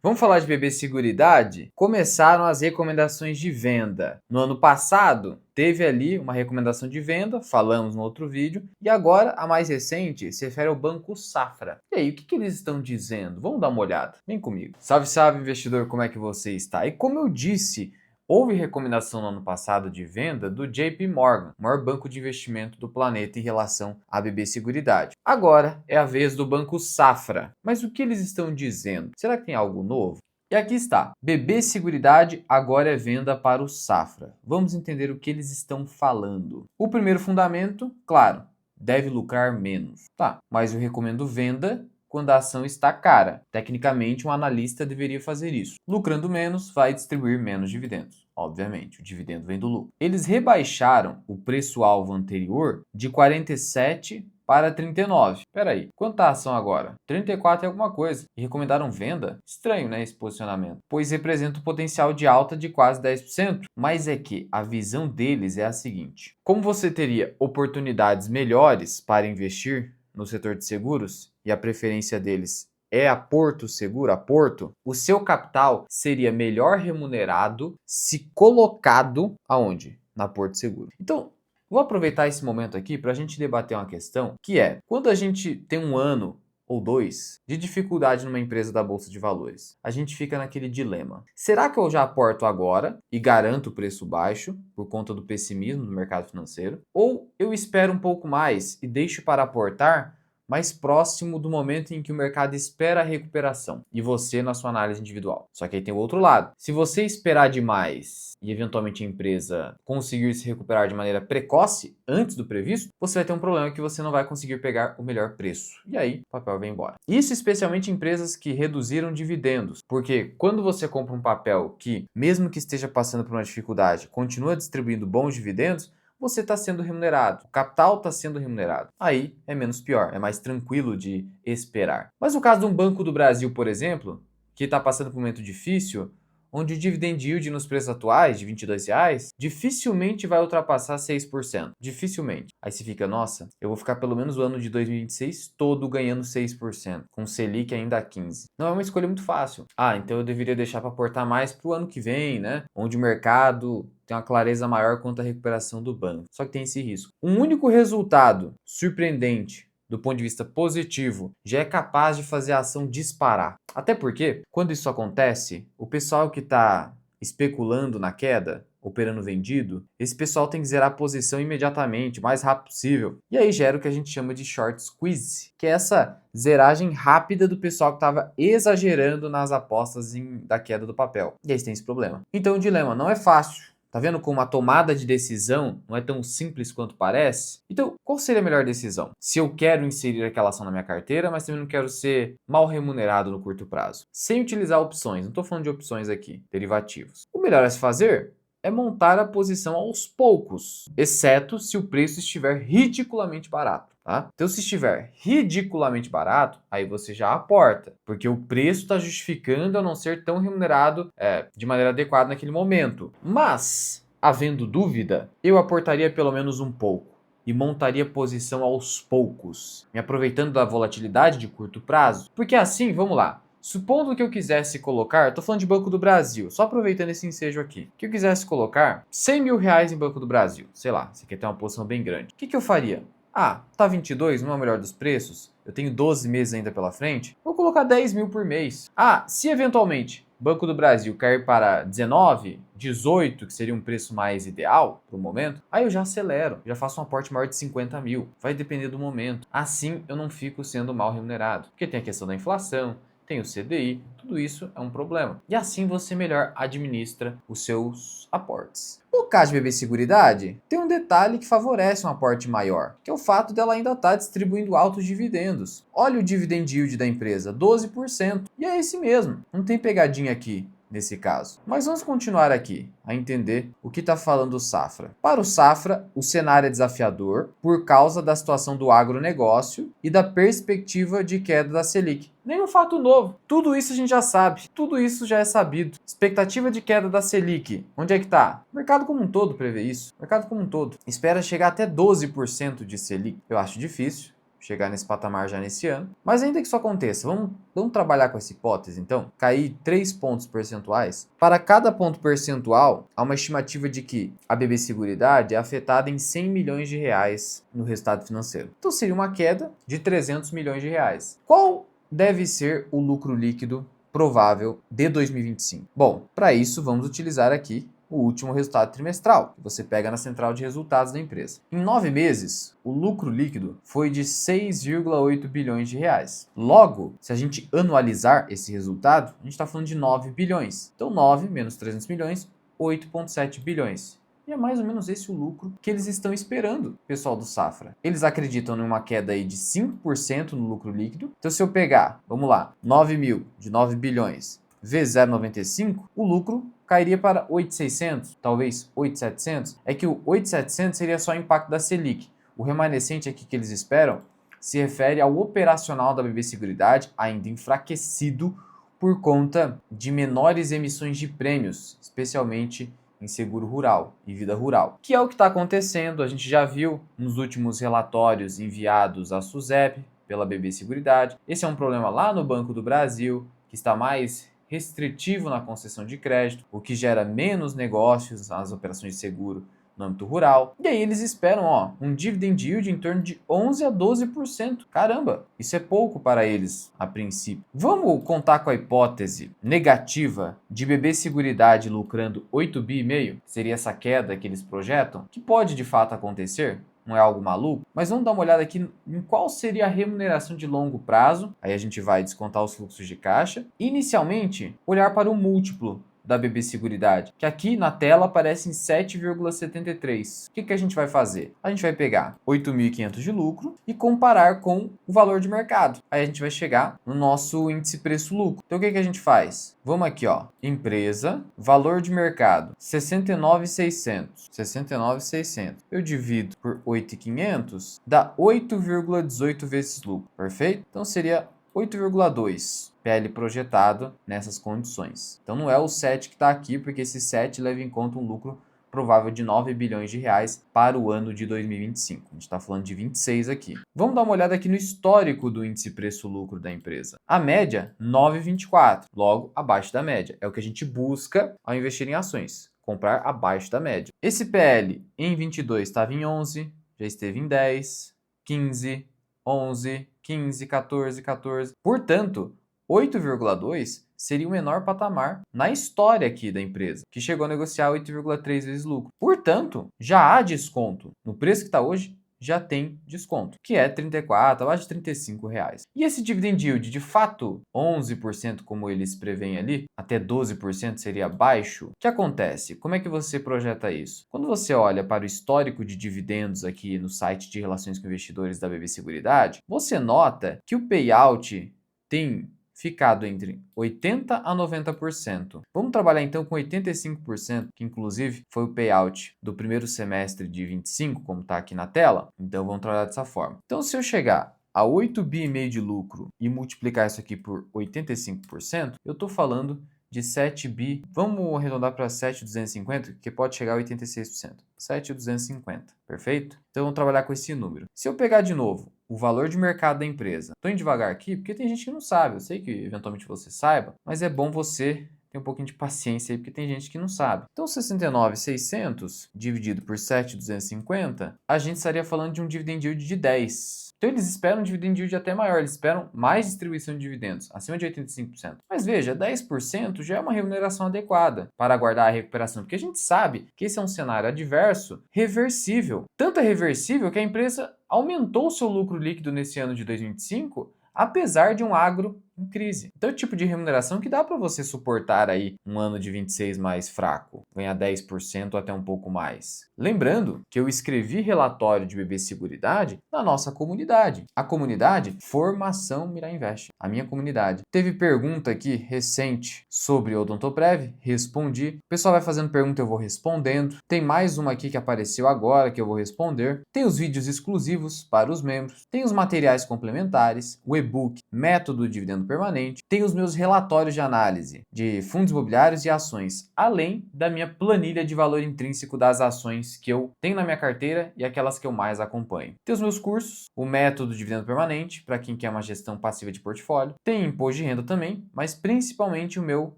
Vamos falar de BB Seguridade? Começaram as recomendações de venda. No ano passado, teve ali uma recomendação de venda, falamos no outro vídeo, e agora a mais recente se refere ao Banco Safra. E aí, o que eles estão dizendo? Vamos dar uma olhada. Vem comigo. Salve, salve, investidor, como é que você está? E como eu disse, houve recomendação no ano passado de venda do JP Morgan, o maior banco de investimento do planeta em relação à BB Seguridade. Agora é a vez do Banco Safra. Mas o que eles estão dizendo? Será que tem algo novo? E aqui está. BB Seguridade agora é venda para o Safra. Vamos entender o que eles estão falando. O primeiro fundamento, claro, deve lucrar menos. Tá, mas eu recomendo venda quando a ação está cara. Tecnicamente, um analista deveria fazer isso. Lucrando menos, vai distribuir menos dividendos. Obviamente, o dividendo vem do lucro. Eles rebaixaram o preço-alvo anterior de 47 para 39. Espera aí, quanto está a ação agora? 34 é alguma coisa. E recomendaram venda? Estranho, né, esse posicionamento. Pois representa um potencial de alta de quase 10%. Mas é que a visão deles é a seguinte. Como você teria oportunidades melhores para investir no setor de seguros, e a preferência deles é a Porto Seguro, a Porto, o seu capital seria melhor remunerado se colocado aonde? Na Porto Seguro. Então, vou aproveitar esse momento aqui para a gente debater uma questão que é, quando a gente tem um ano ou dois de dificuldade numa empresa da Bolsa de Valores, a gente fica naquele dilema. Será que eu já aporto agora e garanto o preço baixo por conta do pessimismo do mercado financeiro? Ou eu espero um pouco mais e deixo para aportar mais próximo do momento em que o mercado espera a recuperação e você na sua análise individual? Só que aí tem o outro lado. Se você esperar demais e eventualmente a empresa conseguir se recuperar de maneira precoce, antes do previsto, você vai ter um problema que você não vai conseguir pegar o melhor preço. E aí, o papel vai embora. Isso especialmente em empresas que reduziram dividendos, porque quando você compra um papel que, mesmo que esteja passando por uma dificuldade, continua distribuindo bons dividendos, você está sendo remunerado, o capital está sendo remunerado. Aí é menos pior, é mais tranquilo de esperar. Mas no caso de um Banco do Brasil, por exemplo, que está passando por um momento difícil, onde o dividend yield nos preços atuais de R$ 22 dificilmente vai ultrapassar 6%. Dificilmente. Aí você fica, nossa, eu vou ficar pelo menos o ano de 2026 todo ganhando 6%, com Selic ainda a 15%. Não é uma escolha muito fácil. Ah, então eu deveria deixar para aportar mais para o ano que vem, né? Onde o mercado tem uma clareza maior quanto à recuperação do banco. Só que tem esse risco. Um único resultado surpreendente do ponto de vista positivo, já é capaz de fazer a ação disparar. Até porque, quando isso acontece, o pessoal que está especulando na queda, operando vendido, esse pessoal tem que zerar a posição imediatamente, o mais rápido possível. E aí gera o que a gente chama de short squeeze, que é essa zeragem rápida do pessoal que estava exagerando nas apostas da queda do papel. E aí tem esse problema. Então o dilema não é fácil. Tá vendo como a tomada de decisão não é tão simples quanto parece? Então, qual seria a melhor decisão? Se eu quero inserir aquela ação na minha carteira, mas também não quero ser mal remunerado no curto prazo. Sem utilizar opções, não estou falando de opções aqui, derivativos. O melhor a se fazer é montar a posição aos poucos, exceto se o preço estiver ridiculamente barato. Tá? Então, se estiver ridiculamente barato, aí você já aporta, porque o preço está justificando a não ser tão remunerado de maneira adequada naquele momento. Mas, havendo dúvida, eu aportaria pelo menos um pouco e montaria posição aos poucos, me aproveitando da volatilidade de curto prazo, porque assim, vamos lá. Supondo que eu quisesse colocar, tô falando de Banco do Brasil, só aproveitando esse ensejo aqui, que eu quisesse colocar R$ 100 mil em Banco do Brasil, sei lá, você quer ter uma posição bem grande. O que eu faria? Ah, tá 22, não é o melhor dos preços? Eu tenho 12 meses ainda pela frente? Vou colocar 10 mil por mês. Ah, se eventualmente Banco do Brasil cair para 19, 18, que seria um preço mais ideal para o momento, aí eu já acelero, já faço um aporte maior de 50 mil. Vai depender do momento. Assim eu não fico sendo mal remunerado. Porque tem a questão da inflação, tem o CDI, tudo isso é um problema. E assim você melhor administra os seus aportes. No caso de BB Seguridade, tem um detalhe que favorece um aporte maior, que é o fato dela ainda estar distribuindo altos dividendos. Olha o dividend yield da empresa, 12%. E é esse mesmo, não tem pegadinha aqui nesse caso. Mas vamos continuar aqui a entender o que está falando o Safra. Para o Safra, o cenário é desafiador por causa da situação do agronegócio e da perspectiva de queda da Selic. Nenhum fato novo. Tudo isso a gente já sabe. Tudo isso já é sabido. Expectativa de queda da Selic. Onde é que está? O mercado como um todo prevê isso. O mercado como um todo espera chegar até 12% de Selic. Eu acho difícil. chegar nesse patamar já nesse ano. Mas ainda que isso aconteça, vamos trabalhar com essa hipótese então? Cair 3 pontos percentuais. Para cada ponto percentual, há uma estimativa de que a BB Seguridade é afetada em 100 milhões de reais no resultado financeiro. Então seria uma queda de 300 milhões de reais. Qual deve ser o lucro líquido provável de 2025? Bom, para isso vamos utilizar aqui o último resultado trimestral, que você pega na central de resultados da empresa. Em 9 meses, o lucro líquido foi de 6,8 bilhões de reais. Logo, se a gente anualizar esse resultado, a gente está falando de 9 bilhões. Então 9 menos 300 milhões, 8,7 bilhões. E é mais ou menos esse o lucro que eles estão esperando, pessoal do Safra. Eles acreditam numa queda aí de 5% no lucro líquido. Então se eu pegar, vamos lá, 9 mil de 9 bilhões vezes 0,95, o lucro cairia para 8.600, talvez 8.700. É que o 8.700 seria só o impacto da Selic. O remanescente aqui que eles esperam se refere ao operacional da BB Seguridade, ainda enfraquecido por conta de menores emissões de prêmios, especialmente em seguro rural e vida rural, que é o que está acontecendo. A gente já viu nos últimos relatórios enviados à SUSEP pela BB Seguridade. Esse é um problema lá no Banco do Brasil, que está mais restritivo na concessão de crédito, o que gera menos negócios nas operações de seguro no âmbito rural. E aí eles esperam um dividend yield em torno de 11 a 12%. Caramba, isso é pouco para eles a princípio. Vamos contar com a hipótese negativa de BB Seguridade lucrando 8 bi e meio? Seria essa queda que eles projetam? Que pode de fato acontecer? Não é algo maluco, mas vamos dar uma olhada aqui em qual seria a remuneração de longo prazo. Aí a gente vai descontar os fluxos de caixa. Inicialmente, olhar para o múltiplo da BB Seguridade, que aqui na tela aparece em 7,73. O que a gente vai fazer? A gente vai pegar 8.500 de lucro e comparar com o valor de mercado. Aí a gente vai chegar no nosso índice preço-lucro. Então o que a gente faz? Vamos aqui, empresa, valor de mercado, 69.600. 69.600. Eu divido por 8.500, dá 8,18 vezes lucro, perfeito? Então seria 8,2 PL projetado nessas condições. Então não é o 7 que está aqui, porque esse 7 leva em conta um lucro provável de 9 bilhões de reais para o ano de 2025. A gente está falando de 26 aqui. Vamos dar uma olhada aqui no histórico do índice preço-lucro da empresa. A média, 9,24, logo abaixo da média. É o que a gente busca ao investir em ações, comprar abaixo da média. Esse PL em 22 estava em 11, já esteve em 10, 15, 11, 15, 14, 14. Portanto, 8,2 seria o menor patamar na história aqui da empresa, que chegou a negociar 8,3 vezes lucro. Portanto, já há desconto. No preço que está hoje, já tem desconto, que é 34, abaixo de 35 reais. E esse dividend yield, de fato, 11%, como eles preveem ali, até 12% seria baixo. O que acontece? Como é que você projeta isso? Quando você olha para o histórico de dividendos aqui no site de relações com investidores da BB Seguridade, você nota que o payout tem ficado entre 80% a 90%. Vamos trabalhar então com 85%, que inclusive foi o payout do primeiro semestre de 25, como está aqui na tela. Então vamos trabalhar dessa forma. Então se eu chegar a 8 bi e meio de lucro e multiplicar isso aqui por 85%, eu estou falando de 7 bi, vamos arredondar para 7.250, que pode chegar a 86%. 7.250, perfeito? Então vamos trabalhar com esse número. Se eu pegar de novo o valor de mercado da empresa, estou indo devagar aqui porque tem gente que não sabe, eu sei que eventualmente você saiba, mas é bom você ter um pouquinho de paciência aí porque tem gente que não sabe. Então 69.600 dividido por 7.250, a gente estaria falando de um dividend yield de 10. Então eles esperam um dividend yield até maior, eles esperam mais distribuição de dividendos, acima de 85%. Mas veja, 10% já é uma remuneração adequada para aguardar a recuperação, porque a gente sabe que esse é um cenário adverso, reversível. Tanto é reversível que a empresa aumentou o seu lucro líquido nesse ano de 2025, apesar de um agro em crise. Então é o tipo de remuneração que dá para você suportar aí um ano de 26 mais fraco, ganhar 10% até um pouco mais. Lembrando que eu escrevi relatório de BB Seguridade na nossa comunidade. A comunidade Formação Mirai Invest, a minha comunidade. Teve pergunta aqui recente sobre Odontoprev, respondi. O pessoal vai fazendo pergunta, eu vou respondendo. Tem mais uma aqui que apareceu agora que eu vou responder. Tem os vídeos exclusivos para os membros, tem os materiais complementares, o e-book Método Dividendo permanente, tenho os meus relatórios de análise de fundos imobiliários e ações, além da minha planilha de valor intrínseco das ações que eu tenho na minha carteira e aquelas que eu mais acompanho. Tem os meus cursos, o método de dividendo permanente, para quem quer uma gestão passiva de portfólio, tem imposto de renda também, mas principalmente o meu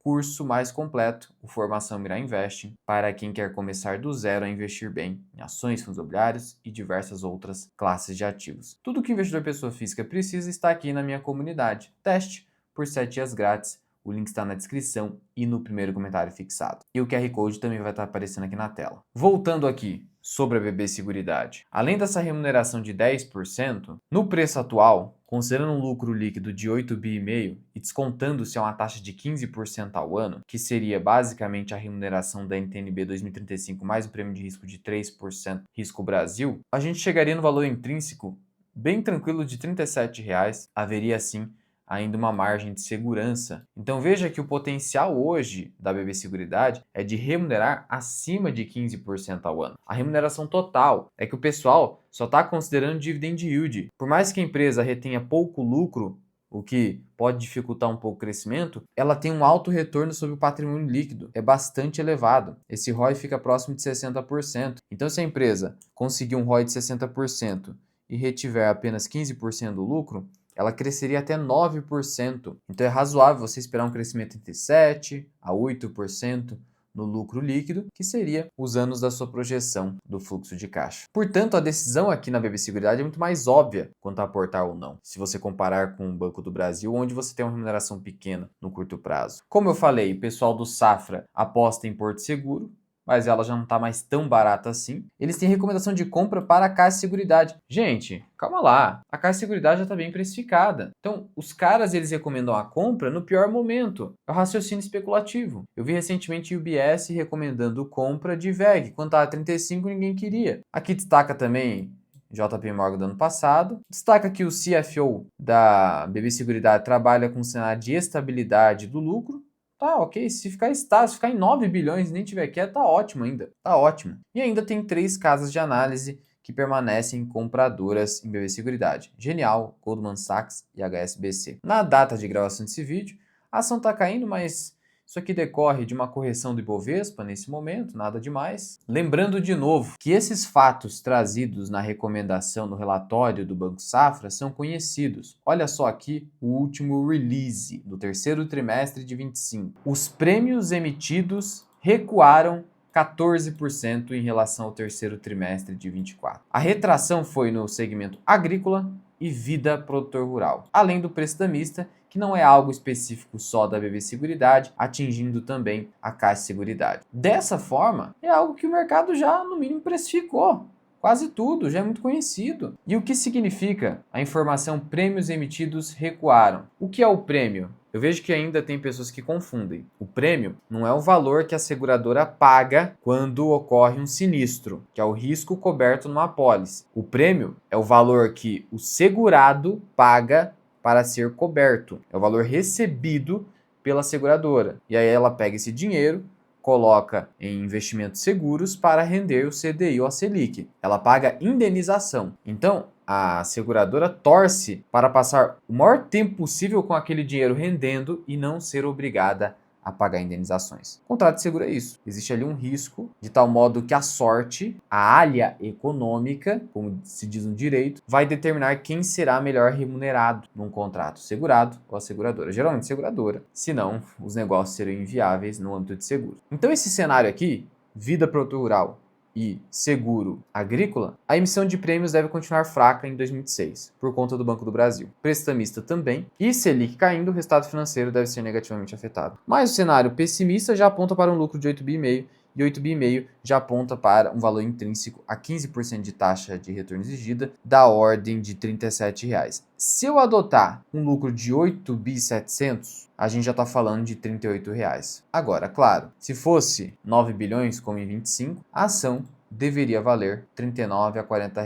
curso mais completo, o Formação Mirar Investing, para quem quer começar do zero a investir bem em ações, fundos imobiliários e diversas outras classes de ativos. Tudo que o investidor pessoa física precisa está aqui na minha comunidade. Teste por 7 dias grátis. O link está na descrição e no primeiro comentário fixado. E o QR Code também vai estar aparecendo aqui na tela. Voltando aqui sobre a BB Seguridade. Além dessa remuneração de 10%, no preço atual, considerando um lucro líquido de 8,5 bi e descontando-se a uma taxa de 15% ao ano, que seria basicamente a remuneração da NTNB 2035 mais o prêmio de risco de 3% Risco Brasil, a gente chegaria no valor intrínseco bem tranquilo de R$ 37,00. Haveria assim ainda uma margem de segurança. Então veja que o potencial hoje da BB Seguridade é de remunerar acima de 15% ao ano. A remuneração total é que o pessoal só está considerando dividend yield. Por mais que a empresa retenha pouco lucro, o que pode dificultar um pouco o crescimento, ela tem um alto retorno sobre o patrimônio líquido, é bastante elevado. Esse ROI fica próximo de 60%. Então se a empresa conseguir um ROI de 60% e retiver apenas 15% do lucro, ela cresceria até 9%. Então é razoável você esperar um crescimento entre 7% a 8% no lucro líquido, que seria os anos da sua projeção do fluxo de caixa. Portanto, a decisão aqui na BB Seguridade é muito mais óbvia quanto a aportar ou não, se você comparar com o Banco do Brasil, onde você tem uma remuneração pequena no curto prazo. Como eu falei, o pessoal do Safra aposta em Porto Seguro, mas ela já não está mais tão barata assim. Eles têm recomendação de compra para a Caixa Seguridade. Gente, calma lá, a Caixa Seguridade já está bem precificada. Então, os caras eles recomendam a compra no pior momento. É o raciocínio especulativo. Eu vi recentemente o UBS recomendando compra de VEG. Quando estava 35, ninguém queria. Aqui destaca também JP Morgan do ano passado. Destaca que o CFO da BB Seguridade trabalha com um cenário de estabilidade do lucro. Tá, ok. Se ficar estável, se ficar em 9 bilhões e nem tiver queda, tá ótimo ainda. Tá ótimo. E ainda tem 3 casas de análise que permanecem compradoras em BB Seguridade. Genial, Goldman Sachs e HSBC. Na data de gravação desse vídeo, a ação tá caindo, mas isso aqui decorre de uma correção do Ibovespa nesse momento, nada demais. Lembrando de novo que esses fatos trazidos na recomendação no relatório do Banco Safra são conhecidos. Olha só aqui o último release do terceiro trimestre de 25. Os prêmios emitidos recuaram 14% em relação ao terceiro trimestre de 24. A retração foi no segmento agrícola e vida produtor rural, além do preço da mista, que não é algo específico só da BB Seguridade, atingindo também a Caixa Seguridade. Dessa forma, é algo que o mercado já, no mínimo, precificou. Quase tudo, já é muito conhecido. E o que significa a informação prêmios emitidos recuaram? O que é o prêmio? Eu vejo que ainda tem pessoas que confundem. O prêmio não é o valor que a seguradora paga quando ocorre um sinistro, que é o risco coberto numa apólice. O prêmio é o valor que o segurado paga para ser coberto. É o valor recebido pela seguradora. E aí ela pega esse dinheiro, coloca em investimentos seguros para render o CDI ou a Selic. Ela paga indenização. Então, a seguradora torce para passar o maior tempo possível com aquele dinheiro rendendo e não ser obrigada a pagar indenizações. O contrato de seguro é isso. Existe ali um risco, de tal modo que a sorte, a alha econômica, como se diz no direito, vai determinar quem será melhor remunerado num contrato, segurado ou a seguradora. Geralmente seguradora, senão os negócios seriam inviáveis no âmbito de seguro. Então esse cenário aqui, vida produtor rural e seguro agrícola, a emissão de prêmios deve continuar fraca em 2026, por conta do Banco do Brasil. Prestamista também, e Selic caindo, o resultado financeiro deve ser negativamente afetado. Mas o cenário pessimista já aponta para um lucro de 8,5 bi, e 8,5 bi já aponta para um valor intrínseco a 15% de taxa de retorno exigida, da ordem de R$ 37,00. Se eu adotar um lucro de 8.700 bi, a gente já está falando de R$ 38,00. Agora, claro, se fosse 9 bilhões, como em 25, a ação deveria valer R$ 39 a R$ 40,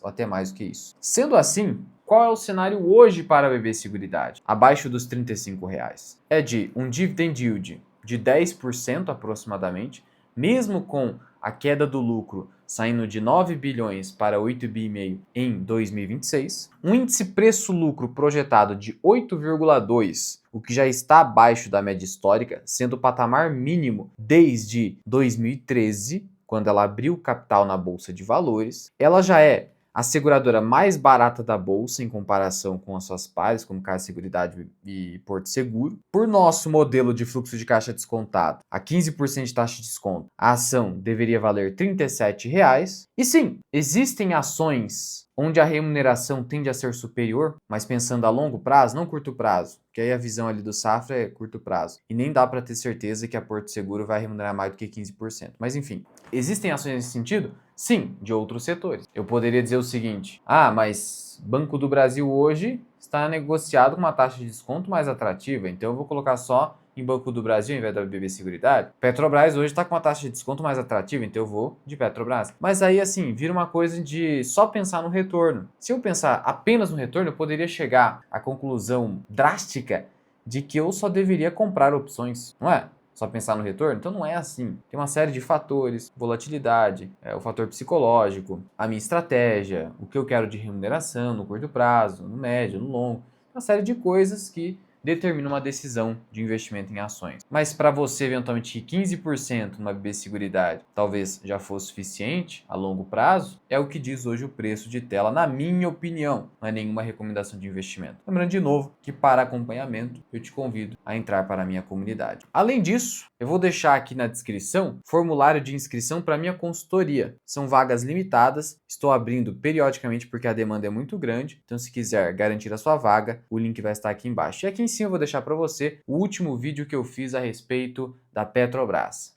ou até mais do que isso. Sendo assim, qual é o cenário hoje para a BB Seguridade? Abaixo dos R$ 35,00. É de um dividend yield de 10% aproximadamente, mesmo com a queda do lucro saindo de 9 bilhões para 8,5 bi em 2026, um índice preço-lucro projetado de 8,2, o que já está abaixo da média histórica, sendo o patamar mínimo desde 2013, quando ela abriu capital na Bolsa de Valores. Ela já é a seguradora mais barata da bolsa em comparação com as suas pares, como Caixa Seguridade e Porto Seguro. Por nosso modelo de fluxo de caixa descontado, a 15% de taxa de desconto, a ação deveria valer R$ 37,00. E sim, existem ações onde a remuneração tende a ser superior, mas pensando a longo prazo, não curto prazo, que aí a visão ali do Safra é curto prazo. E nem dá para ter certeza que a Porto Seguro vai remunerar mais do que 15%. Mas enfim, existem ações nesse sentido? Sim, de outros setores. Eu poderia dizer o seguinte: mas Banco do Brasil hoje está negociado com uma taxa de desconto mais atrativa, então eu vou colocar só em Banco do Brasil ao invés da BB Seguridade. Petrobras hoje está com uma taxa de desconto mais atrativa, então eu vou de Petrobras. Mas aí assim, vira uma coisa de só pensar no retorno. Se eu pensar apenas no retorno, eu poderia chegar à conclusão drástica de que eu só deveria comprar opções, não é? Só pensar no retorno? Então não é assim. Tem uma série de fatores, volatilidade, o fator psicológico, a minha estratégia, o que eu quero de remuneração no curto prazo, no médio, no longo. Uma série de coisas que determinam uma decisão de investimento em ações. Mas para você eventualmente ir 15% numa BB Seguridade talvez já fosse suficiente a longo prazo, é o que diz hoje o preço de tela, na minha opinião. Não é nenhuma recomendação de investimento. Lembrando de novo que para acompanhamento eu te convido a entrar para a minha comunidade. Além disso, eu vou deixar aqui na descrição formulário de inscrição para a minha consultoria. São vagas limitadas, estou abrindo periodicamente porque a demanda é muito grande, então se quiser garantir a sua vaga, o link vai estar aqui embaixo. E aqui em cima eu vou deixar para você o último vídeo que eu fiz a respeito da Petrobras.